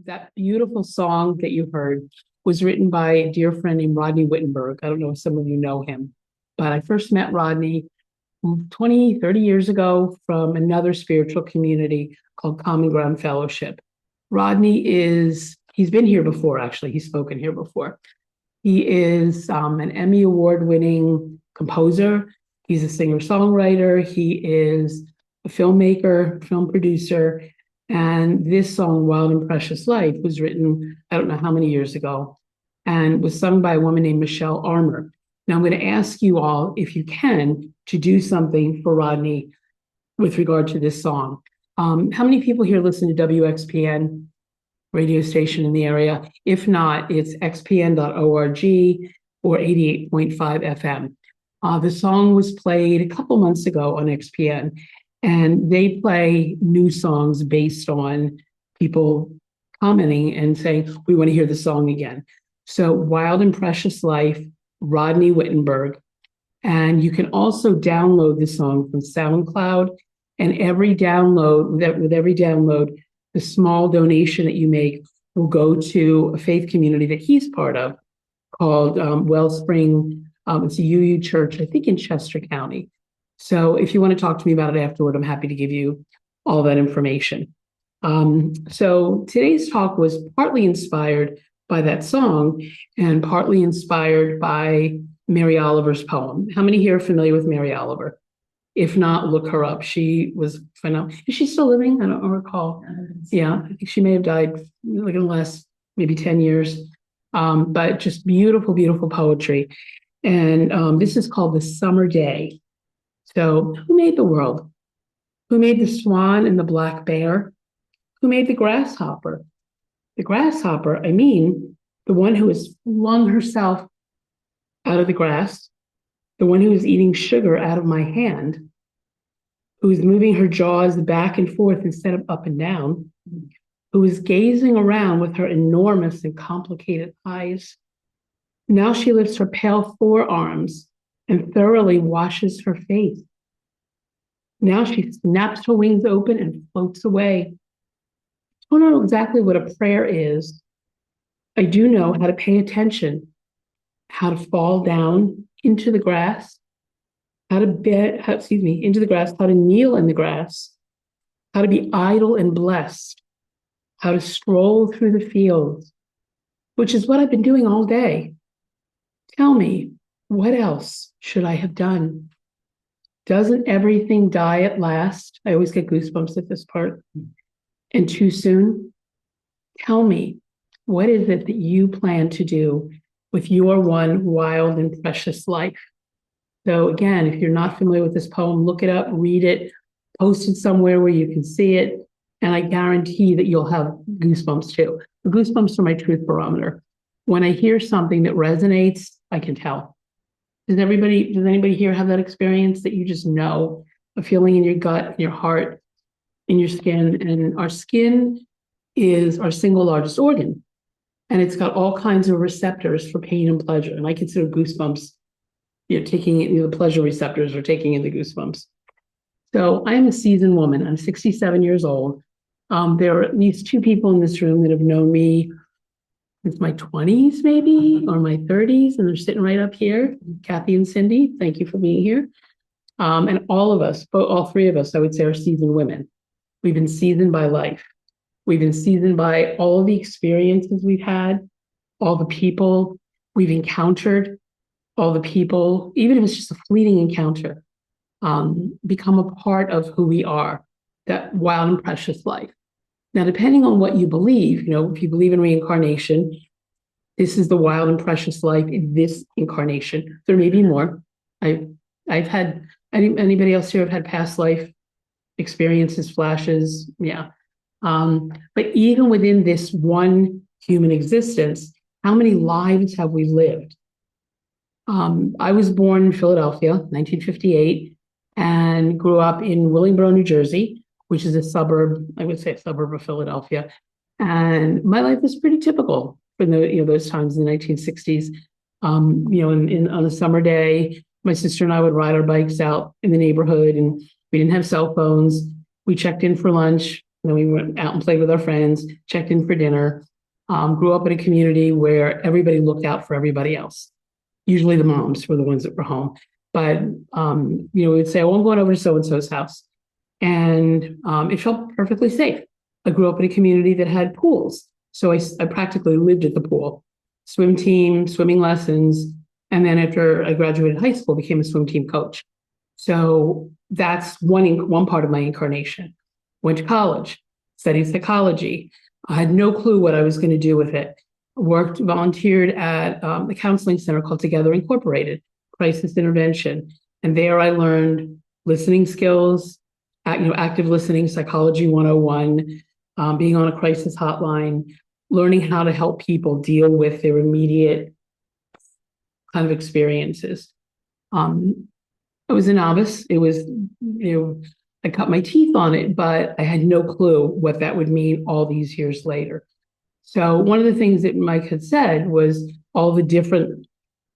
That beautiful song that you heard was written by a dear friend named Rodney Wittenberg. I don't know if some of you know him, but I first met Rodney 20, 30 years ago from another spiritual community called Common Ground Fellowship. He's been here before, actually. He's spoken here before. He is an Emmy Award winning composer. He's a singer-songwriter. He is a filmmaker, film producer. And this song, Wild and Precious Life, was written, I don't know how many years ago, and was sung by a woman named Michelle Armour. Now, I'm going to ask you all, if you can, to do something for Rodney with regard to this song. How many people here listen to WXPN radio station in the area? If not, it's xpn.org or 88.5 FM. The song was played a couple months ago on XPN, and they play new songs based on people commenting and saying, we want to hear the song again. So Wild and Precious Life, Rodney Wittenberg. And you can also download the song from SoundCloud. And with every download, the small donation that you make will go to a faith community that he's part of called Wellspring. It's a UU church, I think in Chester County. So if you want to talk to me about it afterward, I'm happy to give you all that information. So today's talk was partly inspired by that song and partly inspired by Mary Oliver's poem. How many here are familiar with Mary Oliver? If not, look her up. She was phenomenal. Is she still living? I don't recall. Yeah, I think she may have died like in the last maybe 10 years. But just beautiful, beautiful poetry. And this is called The Summer Day. So who made the world? Who made the swan and the black bear? Who made the grasshopper? The grasshopper, I mean, the one who has flung herself out of the grass, the one who is eating sugar out of my hand, who is moving her jaws back and forth instead of up and down, who is gazing around with her enormous and complicated eyes. Now she lifts her pale forearms and thoroughly washes her face. Now she snaps her wings open and floats away. I don't know exactly what a prayer is. I do know how to pay attention, how to fall down into the grass, into the grass, how to kneel in the grass, how to be idle and blessed, how to stroll through the fields, which is what I've been doing all day. Tell me, what else should I have done? Doesn't everything die at last? I always get goosebumps at this part. And too soon? Tell me, what is it that you plan to do with your one wild and precious life? So again, if you're not familiar with this poem, look it up, read it, post it somewhere where you can see it, and I guarantee that you'll have goosebumps too. The goosebumps are my truth barometer. When I hear something that resonates, I can tell. Does anybody here have that experience that you just know, a feeling in your gut, in your heart, in your skin? And our skin is our single largest organ, and it's got all kinds of receptors for pain and pleasure. And I consider goosebumps, the pleasure receptors are taking in the goosebumps. So I am a seasoned woman. I'm 67 years old. There are at least two people in this room that have known me since my 20s, maybe, or my 30s, and they're sitting right up here. Kathy and Cindy, thank you for being here. And all of us, all three of us, I would say, are seasoned women. We've been seasoned by life. We've been seasoned by all of the experiences we've had, all the people we've encountered, all the people, even if it's just a fleeting encounter, become a part of who we are, that wild and precious life. Now, depending on what you believe, if you believe in reincarnation, this is the wild and precious life in this incarnation. There may be more. Anybody else here have had past life experiences, flashes? Yeah. But even within this one human existence, how many lives have we lived? I was born in Philadelphia, 1958, and grew up in Willingboro, New Jersey, which is a suburb, I would say a suburb of Philadelphia. And my life was pretty typical for those times in the 1960s. On a summer day, my sister and I would ride our bikes out in the neighborhood, and we didn't have cell phones. We checked in for lunch. And then we went out and played with our friends, checked in for dinner, grew up in a community where everybody looked out for everybody else. Usually the moms were the ones that were home. But, we'd say, oh, I'm going over to so-and-so's house. And it felt perfectly safe. I grew up in a community that had pools. So I practically lived at the pool, swim team, swimming lessons. And then after I graduated high school, became a swim team coach. So that's one part of my incarnation. Went to college, studied psychology. I had no clue what I was going to do with it. Volunteered at the counseling center called Together Incorporated, crisis intervention. And there I learned listening skills, active listening, psychology 101, being on a crisis hotline, learning how to help people deal with their immediate kind of experiences. I was a novice. It was, I cut my teeth on it, but I had no clue what that would mean all these years later. So one of the things that Mike had said was all the different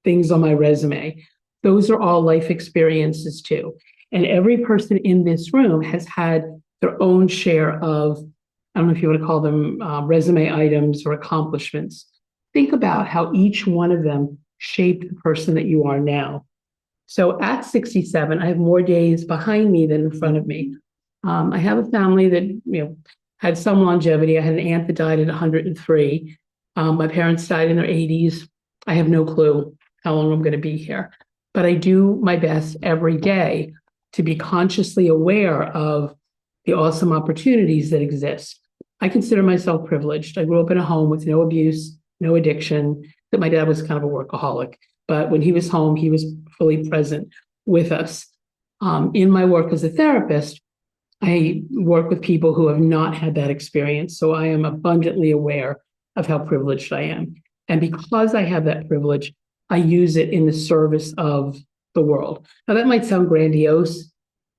things on my resume. Those are all life experiences too. And every person in this room has had their own share of, I don't know if you want to call them resume items or accomplishments. Think about how each one of them shaped the person that you are now. So at 67, I have more days behind me than in front of me. I have a family that, had some longevity. I had an aunt that died at 103. My parents died in their 80s. I have no clue how long I'm going to be here, but I do my best every day to be consciously aware of the awesome opportunities that exist. I consider myself privileged. I grew up in a home with no abuse, no addiction, that my dad was kind of a workaholic, but when he was home, he was fully present with us. In my work as a therapist, I work with people who have not had that experience. So I am abundantly aware of how privileged I am. And because I have that privilege, I use it in the service of the world. Now, that might sound grandiose,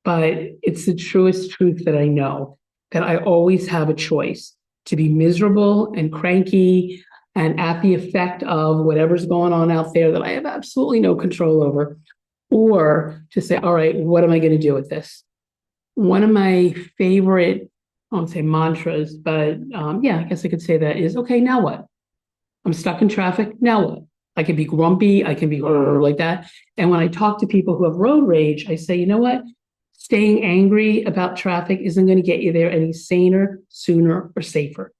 but it's the truest truth that I know, that I always have a choice to be miserable and cranky and at the effect of whatever's going on out there that I have absolutely no control over, or to say, all right, what am I going to do with this? One of my favorite, I won't say mantras, but I guess I could say that is, okay, now what? I'm stuck in traffic. Now what? I can be grumpy. I can be like that. And when I talk to people who have road rage, I say, you know what? Staying angry about traffic isn't going to get you there any saner, sooner, or safer.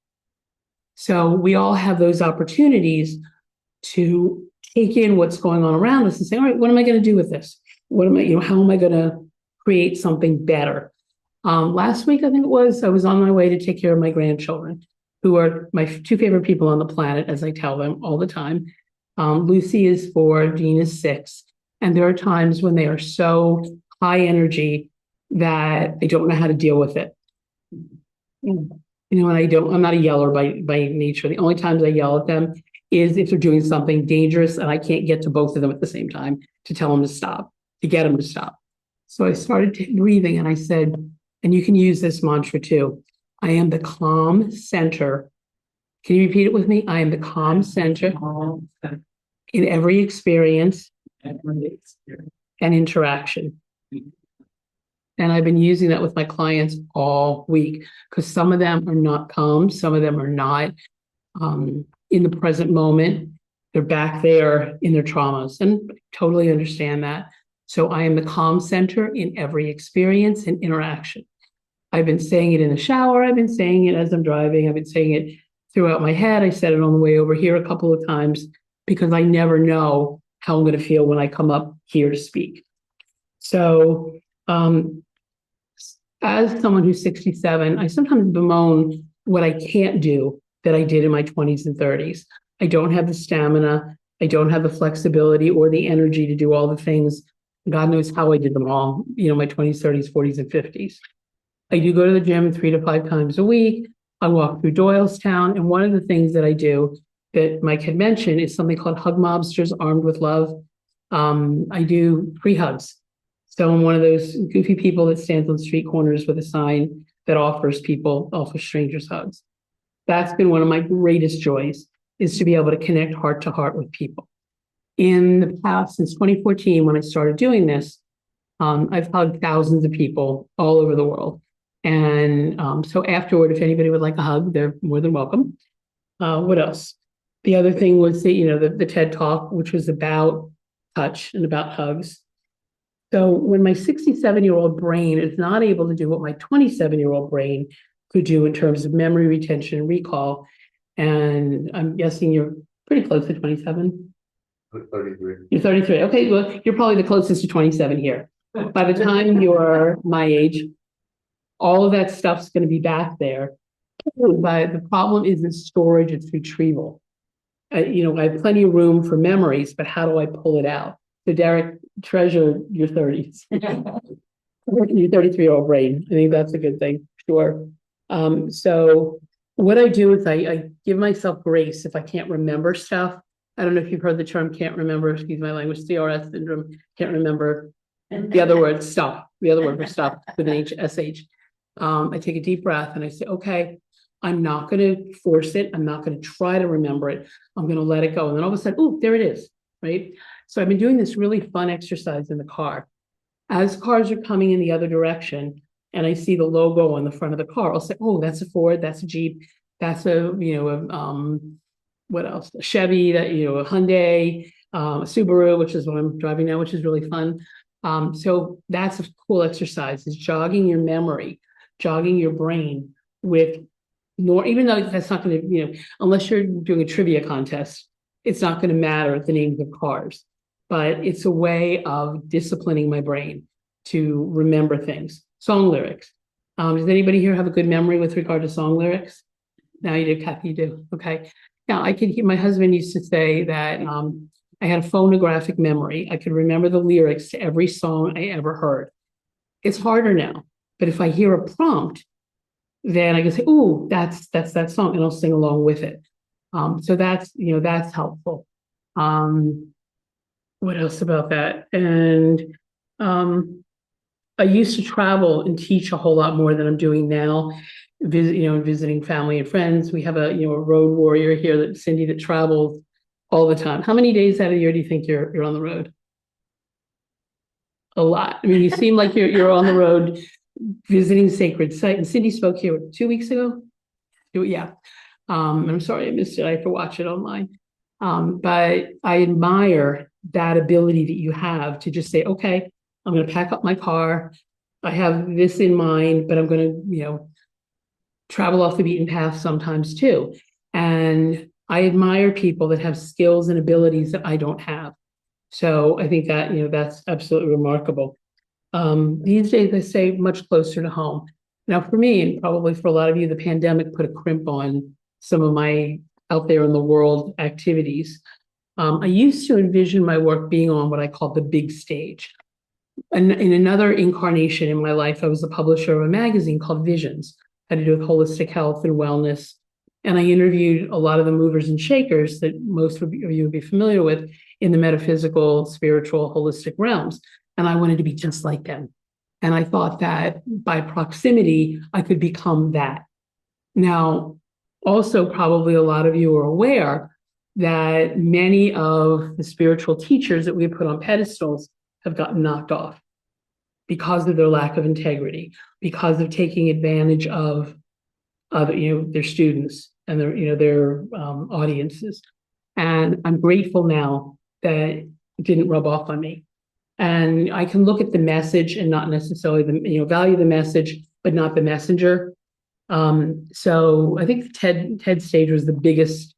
So we all have those opportunities to take in what's going on around us and say, all right, what am I going to do with this? How am I going to create something better? Last week, I think it was, I was on my way to take care of my grandchildren, who are my two favorite people on the planet, as I tell them all the time. Lucy is 4, Dean is 6. And there are times when they are so high energy that they don't know how to deal with it. And I'm not a yeller by nature. The only times I yell at them is if they're doing something dangerous and I can't get to both of them at the same time to tell them to stop, to get them to stop. So I started breathing and I said, and you can use this mantra too, I am the calm center. Can you repeat it with me? I am the calm center in every experience and interaction. And I've been using that with my clients all week because some of them are not calm. Some of them are not in the present moment. They're back there in their traumas, and I totally understand that. So I am the calm center in every experience and interaction. I've been saying it in the shower. I've been saying it as I'm driving. I've been saying it throughout my head. I said it on the way over here a couple of times because I never know how I'm going to feel when I come up here to speak. So as someone who's 67, I sometimes bemoan what I can't do that I did in my 20s and 30s. I don't have the stamina. I don't have the flexibility or the energy to do all the things. God knows how I did them all, my 20s, 30s, 40s, and 50s. I do go to the gym 3 to 5 times a week. I walk through Doylestown. And one of the things that I do that Mike had mentioned is something called Hug Mobsters Armed with Love. I do free hugs. So I'm one of those goofy people that stands on street corners with a sign that offers strangers hugs. That's been one of my greatest joys, is to be able to connect heart to heart with people. In the past, since 2014, when I started doing this, I've hugged thousands of people all over the world. And so afterward, if anybody would like a hug, they're more than welcome. What else? The other thing was the TED Talk, which was about touch and about hugs. So when my 67-year-old brain is not able to do what my 27-year-old brain could do in terms of memory retention and recall, and I'm guessing you're pretty close to 27. 33. You're 33. Okay, well, you're probably the closest to 27 here. By the time you're my age, all of that stuff's going to be back there. But the problem isn't storage, it's retrieval. I have plenty of room for memories, but how do I pull it out? So Derek, treasure your 30s. Your 33-year-old brain. I think that's a good thing. Sure. So what I do is I give myself grace if I can't remember stuff. I don't know if you've heard the term can't remember, excuse my language, CRS syndrome, can't remember the other word, stuff, the other word for stuff with an HSH. I take a deep breath and I say, okay, I'm not going to force it. I'm not going to try to remember it. I'm going to let it go. And then all of a sudden, oh, there it is, right? So I've been doing this really fun exercise in the car. As cars are coming in the other direction and I see the logo on the front of the car, I'll say, oh, that's a Ford, that's a Jeep, that's what else? A Chevy, a Hyundai, a Subaru, which is what I'm driving now, which is really fun. So that's a cool exercise, is jogging your memory, jogging your brain with even though that's not going to, unless you're doing a trivia contest, it's not going to matter the names of cars. But it's a way of disciplining my brain to remember things. Song lyrics. Does anybody here have a good memory with regard to song lyrics? Now you do, Kathy, you do. Okay. Now I can hear, my husband used to say that I had a phonographic memory. I could remember the lyrics to every song I ever heard. It's harder now, but if I hear a prompt, then I can say, oh, that's that song, and I'll sing along with it. So that's helpful. What else about that? And I used to travel and teach a whole lot more than I'm doing now. Visiting family and friends. We have a road warrior here, Cindy, that travels all the time. How many days out of the year do you think you're on the road? A lot. I mean, you seem like you're on the road visiting sacred sites. And Cindy spoke here 2 weeks ago. Yeah. I'm sorry I missed it. I have to watch it online. But I admire that ability that you have to just say, okay, I'm going to pack up my car. I have this in mind, but I'm going to, travel off the beaten path sometimes too. And I admire people that have skills and abilities that I don't have. So I think that, that's absolutely remarkable. These days, I stay much closer to home. Now, for me, and probably for a lot of you, the pandemic put a crimp on some of my out there in the world activities. I used to envision my work being on what I call the big stage. And in another incarnation in my life, I was the publisher of a magazine called Visions, had to do with holistic health and wellness. And I interviewed a lot of the movers and shakers that most of you would be familiar with in the metaphysical, spiritual, holistic realms. And I wanted to be just like them. And I thought that by proximity, I could become that. Now, also, probably a lot of you are aware that many of the spiritual teachers that we put on pedestals have gotten knocked off because of their lack of integrity, because of taking advantage of their students and their audiences. And I'm grateful now that it didn't rub off on me. And I can look at the message and not necessarily value the message, but not the messenger. So I think the TED stage was the biggest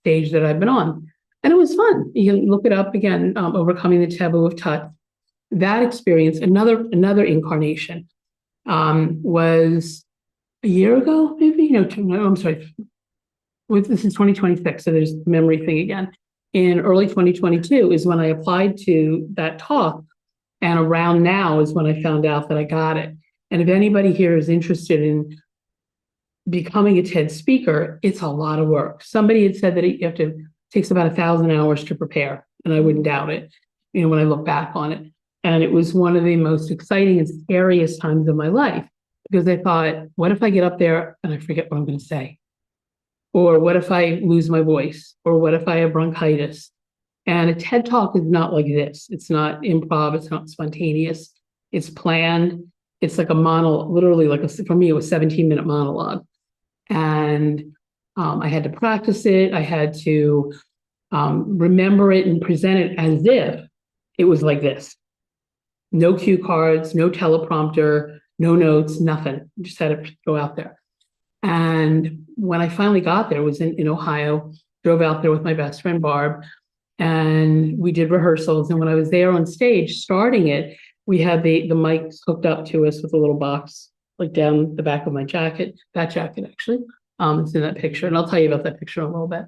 stage that I've been on. And it was fun. You can look it up again, Overcoming the Taboo of Touch. That experience, another incarnation, was a year ago, maybe? No, I'm sorry. This is 2026, so there's the memory thing again. In early 2022 is when I applied to that talk. And around now is when I found out that I got it. And if anybody here is interested in becoming a TED speaker, it's a lot of work. Somebody had said that it takes about 1,000 hours to prepare, and I wouldn't doubt it, when I look back on it. And it was one of the most exciting and scariest times of my life, because I thought, what if I get up there and I forget what I'm going to say? Or what if I lose my voice? Or what if I have bronchitis? And a TED Talk is not like this. It's not improv. It's not spontaneous. It's planned. It's like a monologue, literally for me, it was 17-minute monologue. And I had to practice it. I had to remember it and present it as if it was like this. No cue cards, no teleprompter, no notes, nothing. Just had to go out there. And when I finally got there, it was in Ohio, drove out there with my best friend, Barb, and we did rehearsals. And when I was there on stage starting it, we had the mics hooked up to us with a little box, like down the back of my jacket, that jacket actually. It's in that picture. And I'll tell you about that picture in a little bit.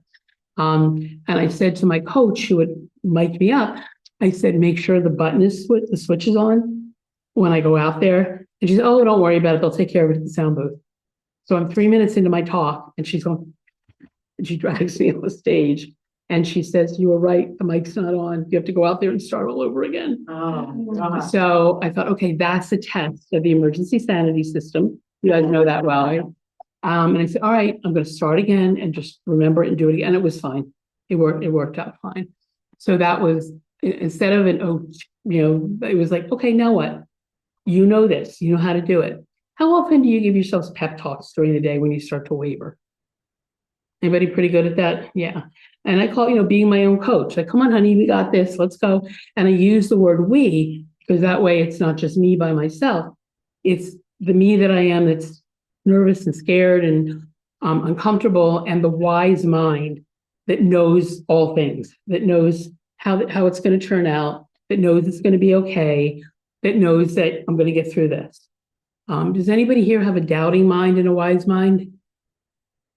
And I said to my coach who had mic'd me up, I said, make sure the switch is on when I go out there. And she said, oh, don't worry about it. They'll take care of it at the sound booth. So I'm 3 minutes into my talk and she's going, and she drags me on the stage and she says, you were right. The mic's not on. You have to go out there and start all over again. Oh, so I thought, okay, that's a test of the emergency sanity system. You guys know that well. Right? And I said, all right, I'm going to start again and just remember it and do it again. And it was fine. It worked out fine. So that was, instead of it was like, okay, now what? You know this, you know how to do it. How often do you give yourselves pep talks during the day when you start to waver? Anybody pretty good at that? Yeah. And I call it, being my own coach. Like, come on, honey, we got this. Let's go. And I use the word we because that way it's not just me by myself. It's the me that I am that's nervous and scared and uncomfortable, and the wise mind that knows all things, that knows how it's going to turn out, that knows it's going to be okay, that knows that I'm going to get through this. Does anybody here have a doubting mind and a wise mind?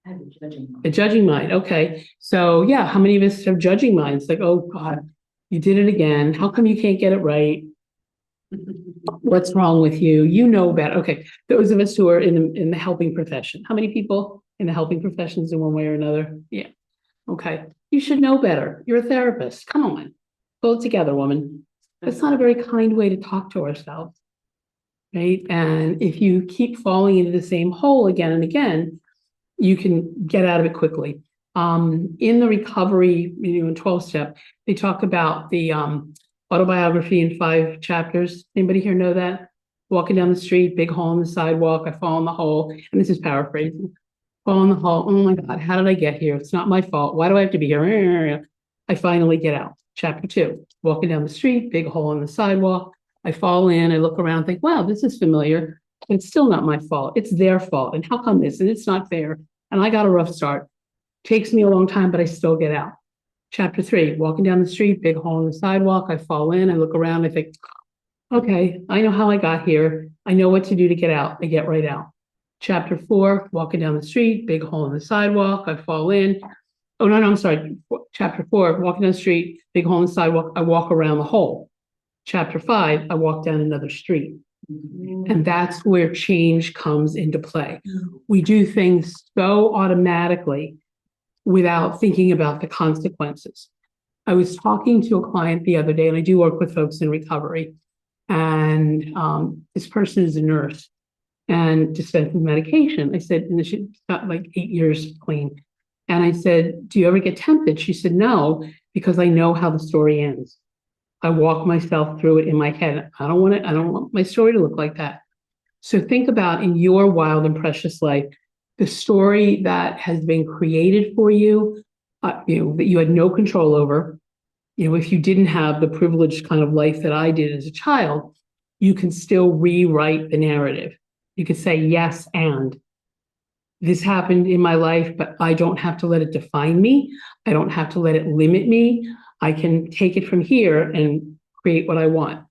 I have a judging mind. A judging mind. Okay. So yeah, how many of us have judging minds? Like, oh God, you did it again. How come you can't get it right? What's wrong with you? You know better. Okay. Those of us who are in the helping profession. How many people in the helping professions in one way or another? Yeah. Okay. You should know better. You're a therapist. Come on. Pull it together, woman. That's not a very kind way to talk to ourselves. Right. And if you keep falling into the same hole again and again, you can get out of it quickly. In the recovery, in 12-step, they talk about the autobiography in 5 chapters. Anybody here know that? Walking down the street, big hole in the sidewalk, I fall in the hole. And this is paraphrasing. Fall in the hole. Oh my God, how did I get here? It's not my fault. Why do I have to be here? I finally get out. Chapter 2, walking down the street, big hole in the sidewalk. I fall in, I look around, think, wow, this is familiar. But it's still not my fault. It's their fault. And how come this? And it's not fair. And I got a rough start. Takes me a long time, but I still get out. Chapter 3, walking down the street, big hole in the sidewalk. I fall in, I look around, I think, okay, I know how I got here. I know what to do to get out. I get right out. Chapter 4, walking down the street, big hole in the sidewalk. I fall in. Oh, no, I'm sorry. Chapter 4, walking down the street, big hole in the sidewalk. I walk around the hole. Chapter 5, I walk down another street. And that's where change comes into play. We do things so automatically without thinking about the consequences. I was talking to a client the other day, and I do work with folks in recovery. And this person is a nurse and dispenses medication. I said, and she's got like 8 years clean. And I said, do you ever get tempted? She said, no, because I know how the story ends. I walk myself through it in my head. I don't want my story to look like that. So think about in your wild and precious life, the story that has been created for you, that you had no control over. If you didn't have the privileged kind of life that I did as a child, you can still rewrite the narrative. You could say, yes, and this happened in my life, but I don't have to let it define me. I don't have to let it limit me. I can take it from here and create what I want.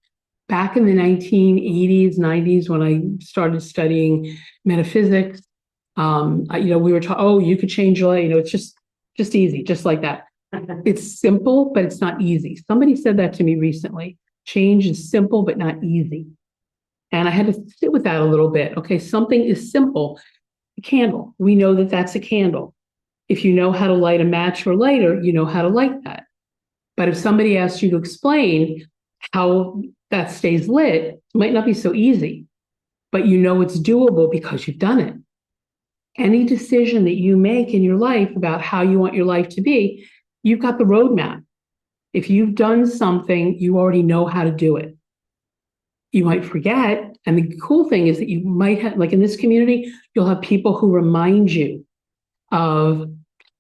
Back in the 1980s, 90s, when I started studying metaphysics, we were taught, oh, you could change your life. It's just easy, just like that. It's simple, but it's not easy. Somebody said that to me recently. Change is simple, but not easy. And I had to sit with that a little bit. Okay, something is simple. A candle. We know that that's a candle. If you know how to light a match or lighter, you know how to light that. But if somebody asks you to explain how that stays lit, it might not be so easy, but it's doable because you've done it. Any decision that you make in your life about how you want your life to be, you've got the roadmap. If you've done something, you already know how to do it. You might forget, And the cool thing is that you might have, like in this community, you'll have people who remind you of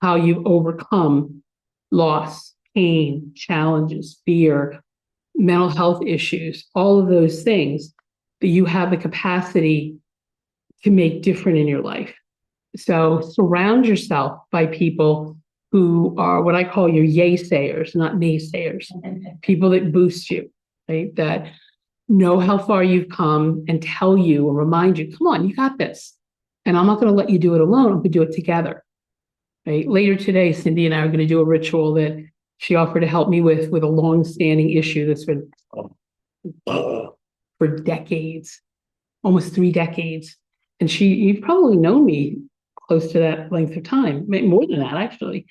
how you've overcome loss, pain, challenges, fear, mental health issues, all of those things that you have the capacity to make different in your life. So surround yourself by people who are what I call your yay sayers, not naysayers, people that boost you, right? That know how far you've come and tell you and remind you, come on, you got this. And I'm not going to let you do it alone. I'm going to do it together. Right? Later today, Cindy and I are going to do a ritual that she offered to help me with a long-standing issue that's been for decades, almost 3 decades. And you've probably known me close to that length of time, more than that, actually.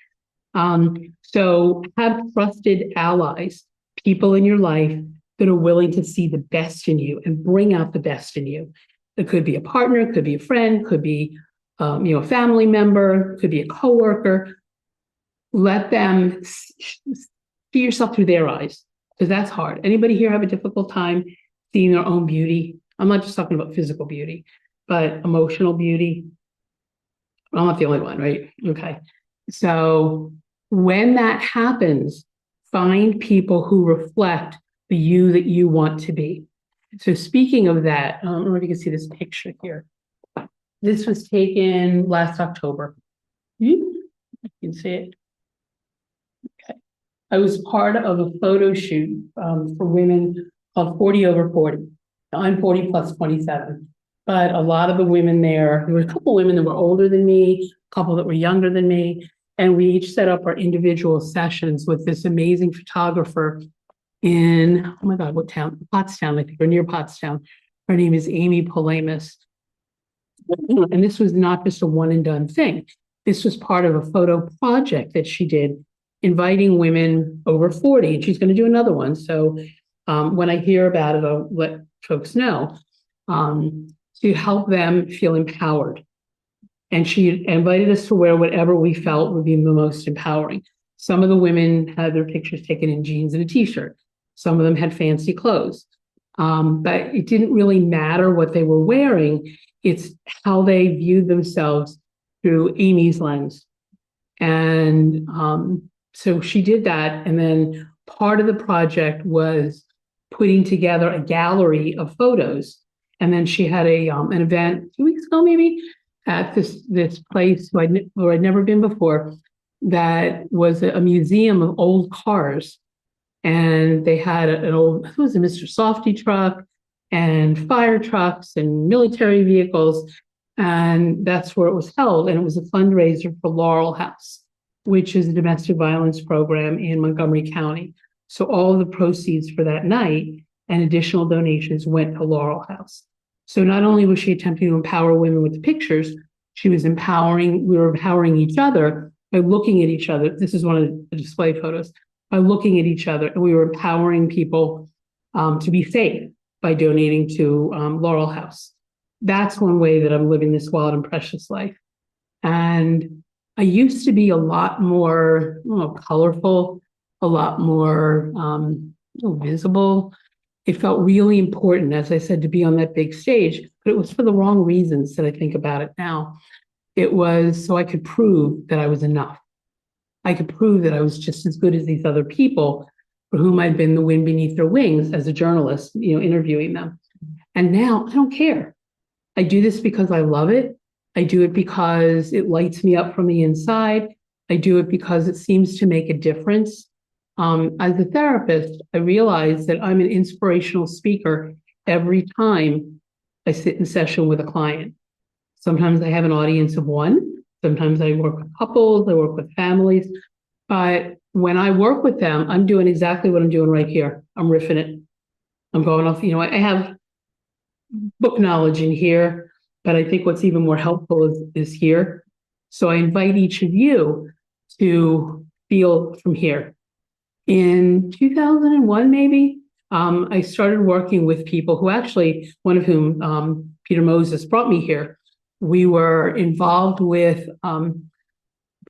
So have trusted allies, people in your life that are willing to see the best in you and bring out the best in you. It could be a partner, could be a friend, could be a family member, could be a coworker. Let them see yourself through their eyes, because that's hard. Anybody here have a difficult time seeing their own beauty? I'm not just talking about physical beauty, but emotional beauty. I'm not the only one, right? Okay. So when that happens, find people who reflect the you that you want to be. So speaking of that, I don't know if you can see this picture here. This was taken last October. You can see it. Okay. I was part of a photo shoot for women called 40 over 40. Now, I'm 40 plus 27. But a lot of the women there were a couple women that were older than me, a couple that were younger than me. And we each set up our individual sessions with this amazing photographer in, oh my God, what town? Pottstown, I think, or near Pottstown. Her name is Amy Polemus. And this was not just a one and done thing. This was part of a photo project that she did, inviting women over 40. And she's going to do another one. So when I hear about it, I'll let folks know, to help them feel empowered. And she invited us to wear whatever we felt would be the most empowering. Some of the women had their pictures taken in jeans and a t-shirt. Some of them had fancy clothes. But it didn't really matter what they were wearing. It's how they viewed themselves through Amy's lens. And so she did that. And then part of the project was putting together a gallery of photos. And then she had an event 2 weeks ago, maybe, at this place where I'd never been before, that was a museum of old cars. And they had an old, it was a Mr. Softy truck and fire trucks and military vehicles. And that's where it was held. And it was a fundraiser for Laurel House, which is a domestic violence program in Montgomery County. So all of the proceeds for that night and additional donations went to Laurel House. So not only was she attempting to empower women with the pictures, we were empowering each other by looking at each other. This is one of the display photos. By looking at each other, and we were empowering people to be safe by donating to Laurel House. That's one way that I'm living this wild and precious life. And I used to be a lot more colorful, a lot more visible. It felt really important, as I said, to be on that big stage, but it was for the wrong reasons that I think about it now. It was so I could prove that I was enough. I could prove that I was just as good as these other people for whom I'd been the wind beneath their wings as a journalist, interviewing them. And now I don't care. I do this because I love it. I do it because it lights me up from the inside. I do it because it seems to make a difference. As a therapist, I realize that I'm an inspirational speaker every time I sit in session with a client. Sometimes I have an audience of one. Sometimes I work with couples, I work with families. But when I work with them, I'm doing exactly what I'm doing right here. I'm riffing it. I'm going off, I have book knowledge in here, but I think what's even more helpful is here. So I invite each of you to feel from here. In 2001, maybe, I started working with people who actually, one of whom, Peter Moses, brought me here. We were involved with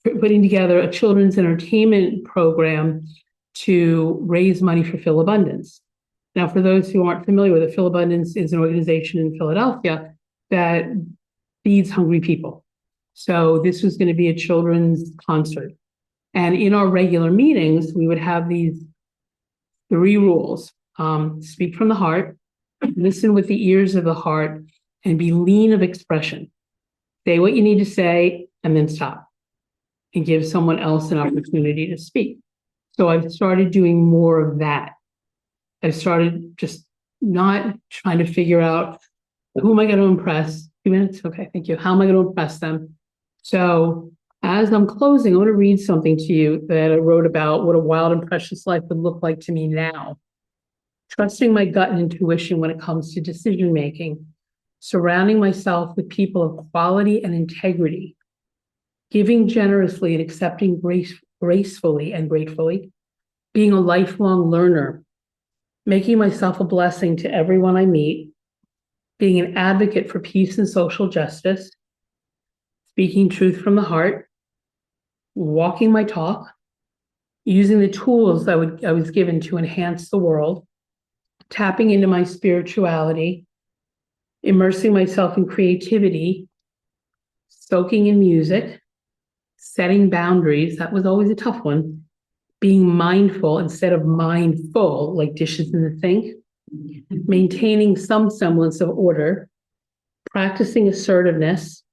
putting together a children's entertainment program to raise money for Phil Abundance. Now, for those who aren't familiar with it, Phil Abundance is an organization in Philadelphia that feeds hungry people. So this was going to be a children's concert. And in our regular meetings, we would have these 3 rules. Speak from the heart, listen with the ears of the heart, and be lean of expression. Say what you need to say and then stop and give someone else an opportunity to speak. So I've started doing more of that. I've started just not trying to figure out who am I going to impress. 2 minutes? Okay, thank you. How am I going to impress them? So as I'm closing, I want to read something to you that I wrote about what a wild and precious life would look like to me now. Trusting my gut and intuition when it comes to decision making, surrounding myself with people of quality and integrity, giving generously and accepting gracefully and gratefully, being a lifelong learner, making myself a blessing to everyone I meet, being an advocate for peace and social justice, speaking truth from the heart, walking my talk, using the tools I was given to enhance the world, tapping into my spirituality, immersing myself in creativity, soaking in music, setting boundaries. That was always a tough one. Being mindful instead of mindful, like dishes in the sink, maintaining some semblance of order, practicing assertiveness,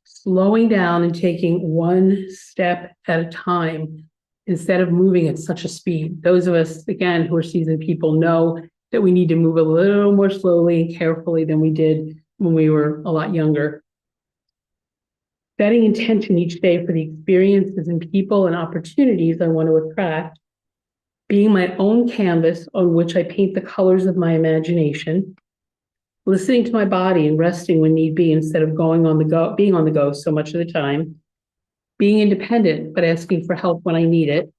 slowing down and taking one step at a time instead of moving at such a speed. Those of us, again, who are seasoned people know that we need to move a little more slowly and carefully than we did when we were a lot younger. Setting intention each day for the experiences and people and opportunities I want to attract, being my own canvas on which I paint the colors of my imagination, listening to my body and resting when need be instead of being on the go so much of the time, being independent but asking for help when I need it,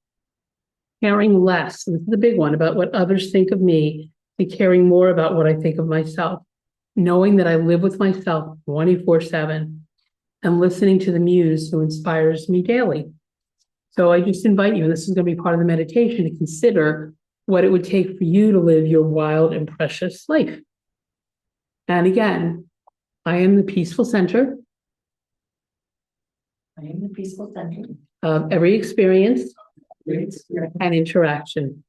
caring less, this is the big one, about what others think of me and caring more about what I think of myself, knowing that I live with myself 24/7 and listening to the muse who inspires me daily. So I just invite you, and this is going to be part of the meditation, to consider what it would take for you to live your wild and precious life. And again, I am the peaceful center I am the peaceful center. of every experience and interaction.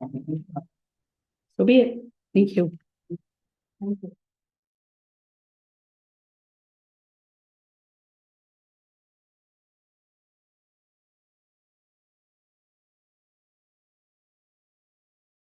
So be it. Thank you. Thank you.